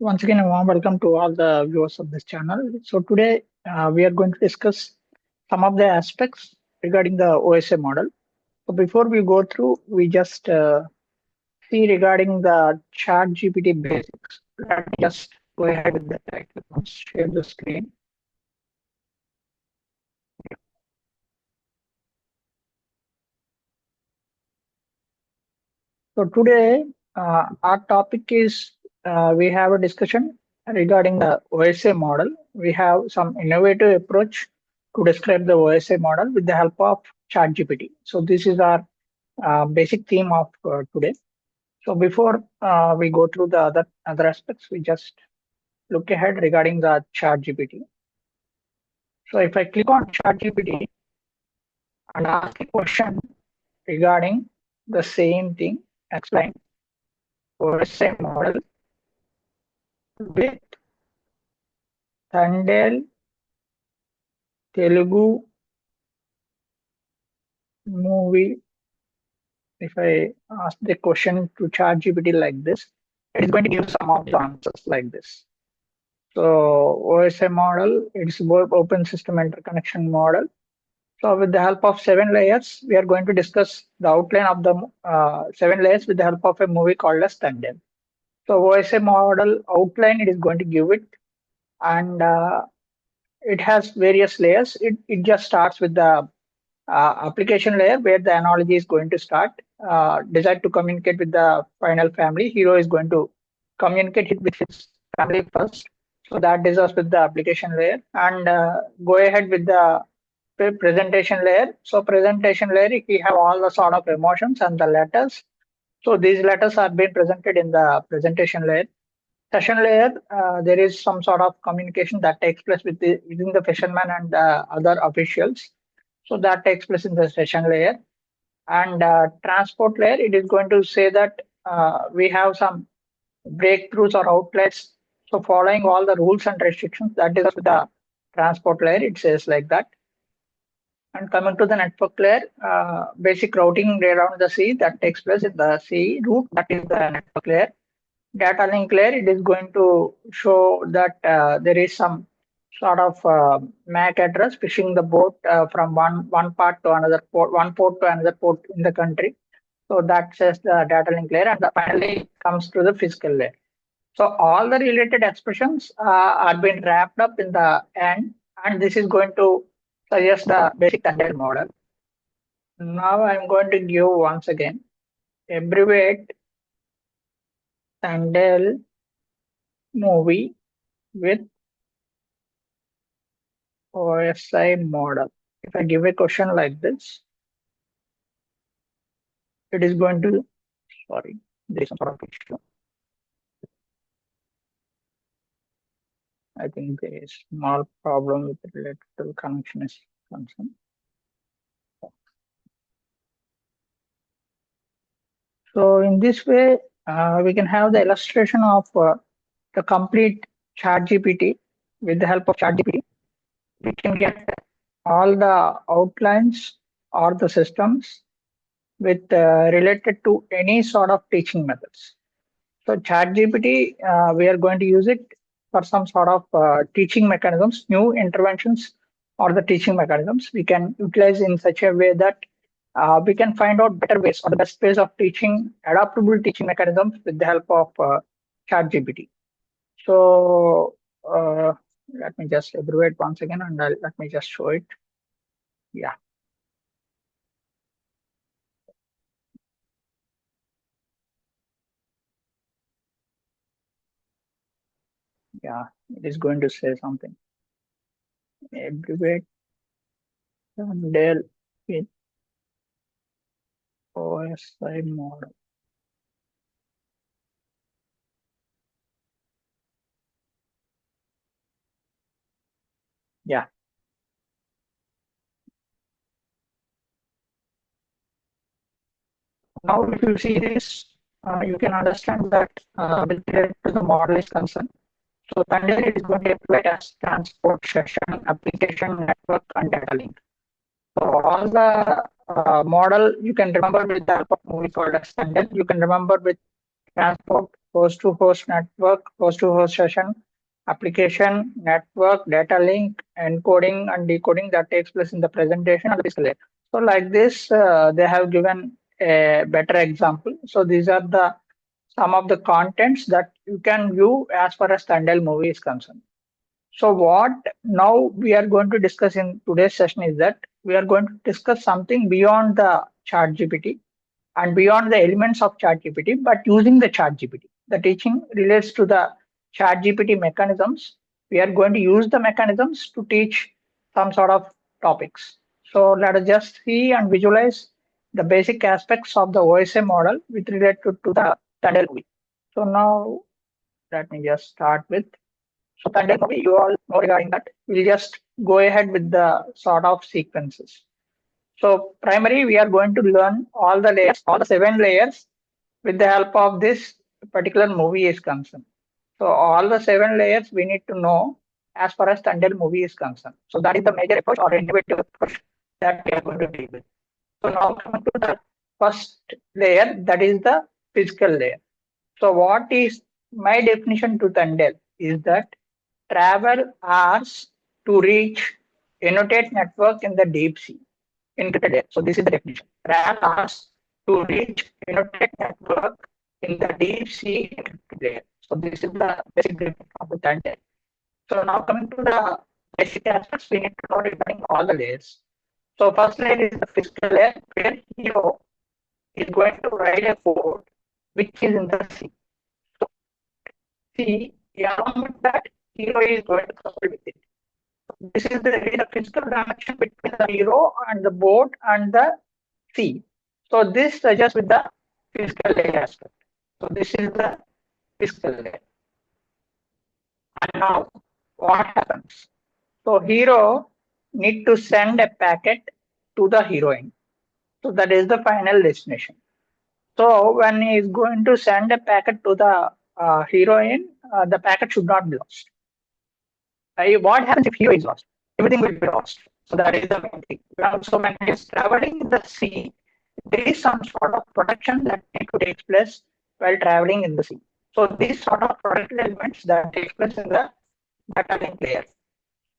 Once again, a warm welcome to all the viewers of this channel. So today we are going to discuss some of the aspects regarding the OSI model. So before we go through, we just see regarding the chat GPT basics. Let me just go ahead with that. I can share the screen. So today our topic is we have a discussion regarding the OSI model. We have some innovative approach to describe the OSI model with the help of ChatGPT. So this is our basic theme of today. So before we go through the other aspects, we just look ahead regarding the ChatGPT. So if I click on ChatGPT and ask a question regarding the same thing, explain OSI model with Thandel Telugu movie. If I ask the question to ChatGPT like this, it is going to give some of the answers like this. So OSI model, it's open system interconnection model. So with the help of 7 layers, we are going to discuss the outline of the 7 layers with the help of a movie called as Thandel. So OSI model outline, it is going to give it, and it has various layers. It just starts with the application layer where the analogy is going to start. Desired to communicate with the final family. Hero is going to communicate with his family first. So that is us with the application layer, and go ahead with the presentation layer. So presentation layer, we have all the sort of emotions and the letters. So these letters are being presented in the presentation layer. Session layer, there is some sort of communication that takes place within the fisherman and other officials. So that takes place in the session layer. And transport layer, it is going to say that we have some breakthroughs or outlets. So following all the rules and restrictions, that is the transport layer. It says like that. And coming to the network layer, basic routing around the sea that takes place in the sea route, that is the network layer. Data link layer, it is going to show that there is some sort of MAC address fishing the boat from one part to another port, one port to another port in the country. So that says the data link layer, and finally comes to the physical layer. So all the related expressions are being wrapped up in the end, and this is going to suggest the basic Thandel model. Now I'm going to give once again abbreviate Thandel movie with OSI model. If I give a question like this, it is going to, sorry, there is some sort of issue. I think there is small problem with related to the connection is concerned. So in this way, we can have the illustration of the complete ChatGPT with the help of ChatGPT. We can get all the outlines or the systems with related to any sort of teaching methods. So ChatGPT, we are going to use it for some sort of teaching mechanisms, new interventions or the teaching mechanisms we can utilize in such a way that we can find out better ways or the best ways of teaching adaptable teaching mechanisms with the help of ChatGPT. So let me just abbreviate once again and let me just show it. Yeah. Yeah, it is going to say something. Abbreviate Thandel with OSI model. Yeah. Now, if you see this, you can understand that with regard to the model is concerned. So Thandel is going to apply as transport session, application network, and data link. So all the model you can remember with the help of movie called as Thandel. You can remember with transport, host-to-host network, host-to-host session, application, network, data link, encoding and decoding that takes place in the presentation and the physical layer. So like this, they have given a better example. So these are the some of the contents that you can view as far as Thandel movie is concerned. So what now we are going to discuss in today's session is that we are going to discuss something beyond the chat GPT and beyond the elements of ChatGPT, but using the ChatGPT. The teaching relates to the ChatGPT mechanisms. We are going to use the mechanisms to teach some sort of topics. So let us just see and visualize the basic aspects of the OSI model with related to the Thandel movie. So now let me just start with. So Thandel movie, you all know regarding that. We'll just go ahead with the sort of sequences. So primary, we are going to learn all the layers, all the 7 layers with the help of this particular movie is concerned. So all the 7 layers we need to know as far as Thandel movie is concerned. So that is the major approach or innovative approach that we are going to deal with. So now coming to the first layer, that is the physical layer. So what is my definition to Thandel is that travel hours to reach annotate network in the deep sea encrypted layer. So this is the definition. Travel hours to reach annotate network in the deep sea encrypted layer. So this is the basic definition of the Thandel. So now coming to the basic aspects, we need to know regarding all the layers. So first layer is the physical layer where hero is going to write a code which is in the sea. So sea, along with that, hero is going to couple with it. This is the physical dimension between the hero and the boat and the sea. So this suggests with the physical layer aspect. So this is the physical layer. And now what happens? So hero need to send a packet to the heroine. So that is the final destination. So when he is going to send a packet to the heroine, the packet should not be lost. What happens if hero is lost? Everything will be lost. So that is the main thing. So when he is traveling in the sea, there is some sort of protection that need to take place while traveling in the sea. So these sort of protected elements that take place in the data link layer.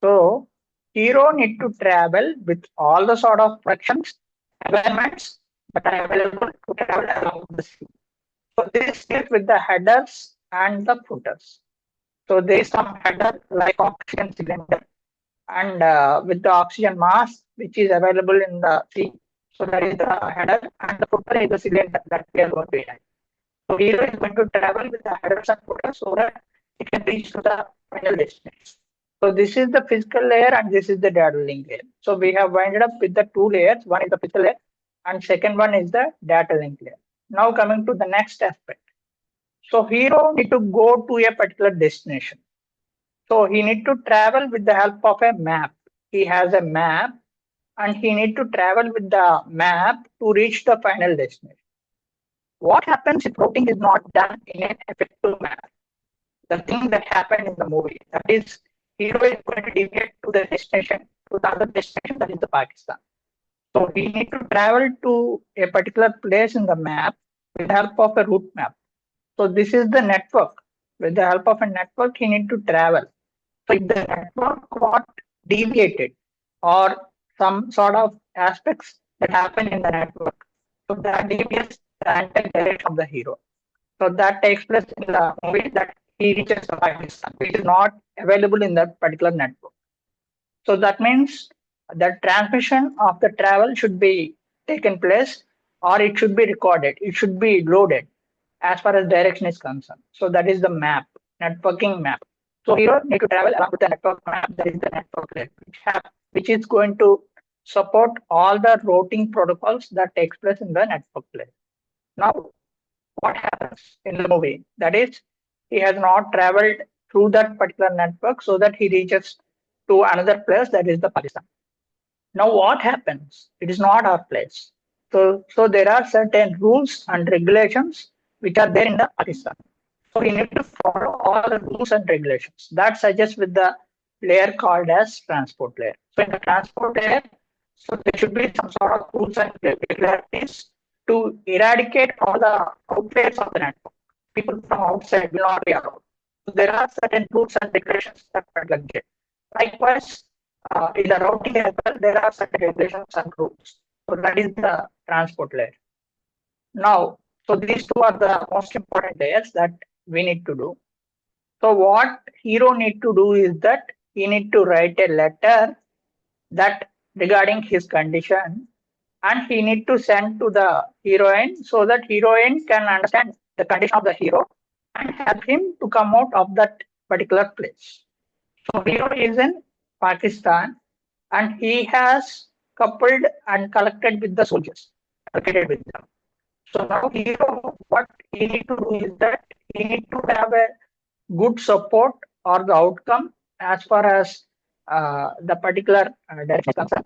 So hero need to travel with all the sort of protections, environments that are available to travel along the sea. So this deals with the headers and the footers. So there is some header like oxygen cylinder and with the oxygen mask which is available in the sea. So that is the header and the footer is the cylinder that we are going to add. So hero is going to travel with the headers and footers so that it can reach to the final destination. So this is the physical layer and this is the data link layer. So we have winded up with the 2 layers. One is the physical layer and second one is the data link layer. Now coming to the next aspect. So hero need to go to a particular destination. So he need to travel with the help of a map. He has a map and he need to travel with the map to reach the final destination. What happens if routing is not done in an effective manner? The thing that happened in the movie, that is, hero is going to deviate to the destination, to the other destination, that is the Pakistan. So he need to travel to a particular place in the map with the help of a route map. So this is the network. With the help of a network, he need to travel. So if the network got deviated or some sort of aspects that happen in the network, so that deviates the entire direction of the hero. So that takes place in the movie that he reaches the Pakistan, which is not available in that particular network. So that means the transmission of the travel should be taken place or it should be recorded. It should be loaded as far as direction is concerned. So that is the map, networking map. So hero need to travel along with the network map. That is the network layer, which is going to support all the routing protocols that takes place in the network layer. Now, what happens in the movie? That is, he has not traveled through that particular network so that he reaches to another place, that is the Pakistan. Now, what happens? It is not our place. So there are certain rules and regulations which are there in the Pakistan. So we need to follow all the rules and regulations. That suggests with the layer called as transport layer. So in the transport layer, so there should be some sort of rules and regularities to eradicate all the outliers of the network. people from outside will not be allowed. So there are certain rules and regulations that particular get. Likewise, in the routing as well, there are certain regulations and rules. So that is the transport layer. Now, so these two are the most important layers that we need to do. So what hero need to do is that he need to write a letter that regarding his condition, and he need to send to the heroine so that heroine can understand the condition of the hero and help him to come out of that particular place. So hero is in Pakistan and he has coupled and collected with the soldiers, located with them. So now hero, what he need to do is that he need to have a good support or the outcome as far as the particular direction is concerned.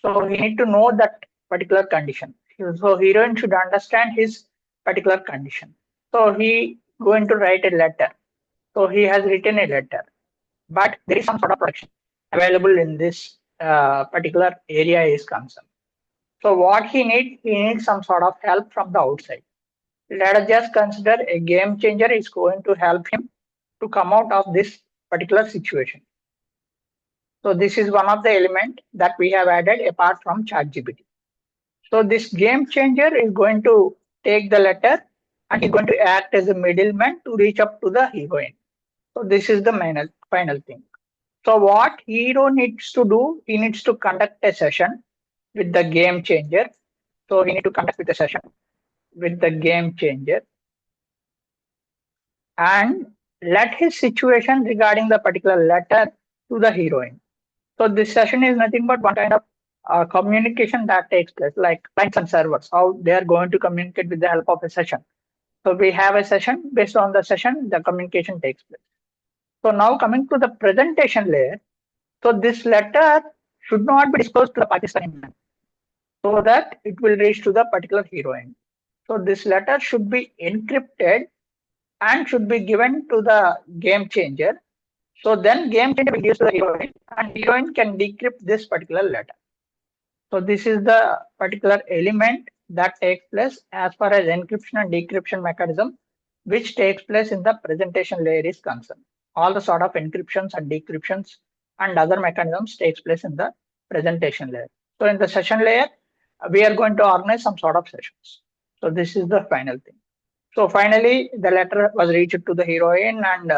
So he need to know that particular condition. So heroine should understand his particular condition. So he going to write a letter. So he has written a letter, but there is some sort of protection available in this particular area is concerned. So what he needs some sort of help from the outside. Let us just consider a game changer is going to help him to come out of this particular situation. So this is one of the element that we have added apart from ChatGPT. So this game changer is going to take the letter and is going to act as a middleman to reach up to the heroine. So this is the final thing. So what hero needs to do, he needs to conduct a session with the game changer. So he need to conduct with a session with the game changer and let his situation regarding the particular letter to the heroine. So this session is nothing but one kind of communication that takes place, like clients and servers, how they are going to communicate with the help of a session. So we have a session, based on the session, the communication takes place. So now coming to the presentation layer, so this letter should not be disclosed to the Pakistani man so that it will reach to the particular heroine. So this letter should be encrypted and should be given to the game changer. So then game changer will give to the heroine and heroine can decrypt this particular letter. So this is the particular element that takes place as far as encryption and decryption mechanism, which takes place in the presentation layer is concerned. All the sort of encryptions and decryptions and other mechanisms takes place in the presentation layer. So in the session layer, we are going to organize some sort of sessions. So this is the final thing. So finally, the letter was reached to the heroine, and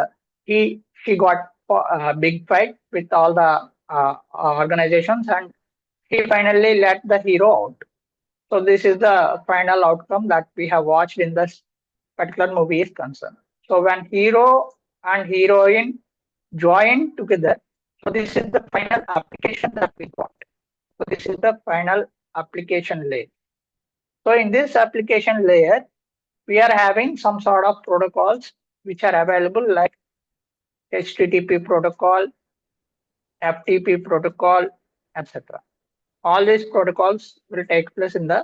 she got a big fight with all the organizations, and he finally let the hero out. So this is the final outcome that we have watched in this particular movie is concerned. So when hero and heroine join together, so this is the final application that we got. So this is the final application layer. So in this application layer, we are having some sort of protocols which are available like HTTP protocol, FTP protocol, etc. All these protocols will take place in the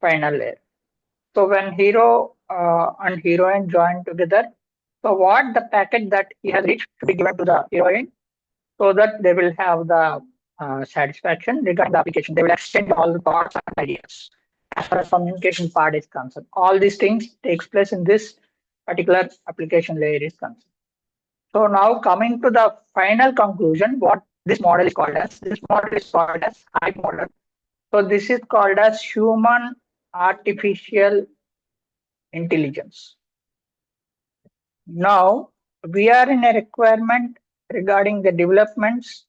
final layer. So when hero and heroine join together, so what the packet that he has reached to be given to the heroine so that they will have the satisfaction regarding the application. They will exchange all the thoughts and ideas as far as communication part is concerned. All these things takes place in this particular application layer is concerned. So now coming to the final conclusion, what this model is called as? This model is called as I model. So this is called as human artificial intelligence. Now we are in a requirement regarding the developments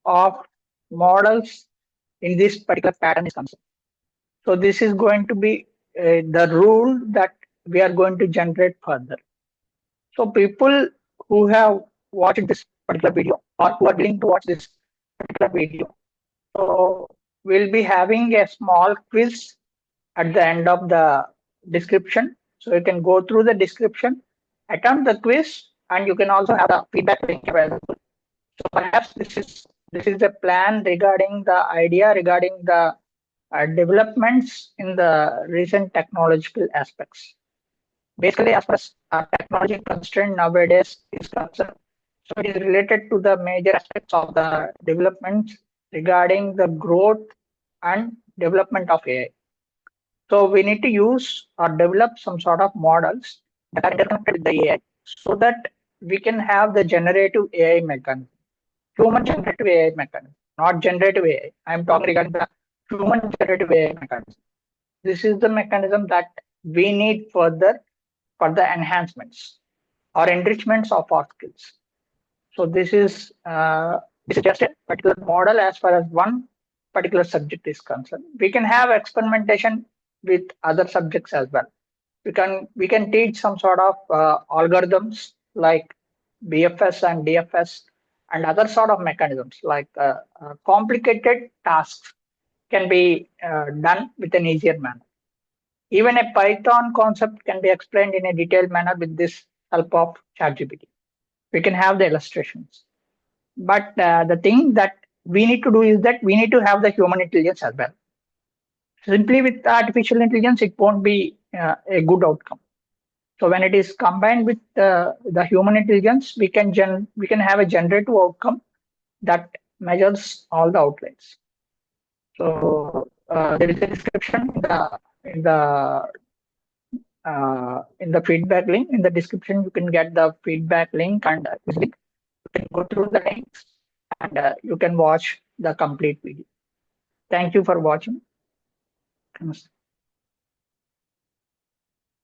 of models in this particular pattern is concerned. So this is going to be the rule that we are going to generate further. So people who have watched this particular video or who are willing to watch this particular video, so we'll be having a small quiz at the end of the description. So you can go through the description, attempt the quiz, and you can also have a feedback link available. So perhaps this is a plan regarding the idea regarding the developments in the recent technological aspects. Basically, as far as technology constraint nowadays is concerned, so it is related to the major aspects of the developments regarding the growth and development of AI. So we need to use or develop some sort of models that are interconnected with the AI, so that we can have the generative AI mechanism, human generative AI mechanism, not generative AI. I'm talking regarding the human generative AI mechanism. This is the mechanism that we need further for the enhancements or enrichments of our skills. So this is just a particular model as far as one particular subject is concerned. We can have experimentation with other subjects as well. We can teach some sort of algorithms like BFS and DFS and other sort of mechanisms like complicated tasks can be done with an easier manner. Even a Python concept can be explained in a detailed manner with this help of ChatGPT. We can have the illustrations. But the thing that we need to do is that we need to have the human intelligence as well. Simply with artificial intelligence, it won't be a good outcome. So when it is combined with the human intelligence, we can have a generative outcome that measures all the outlets. So there is a description in the feedback link. In the description, you can get the feedback link and this link. You can go through the links and you can watch the complete video. Thank you for watching. Namaste.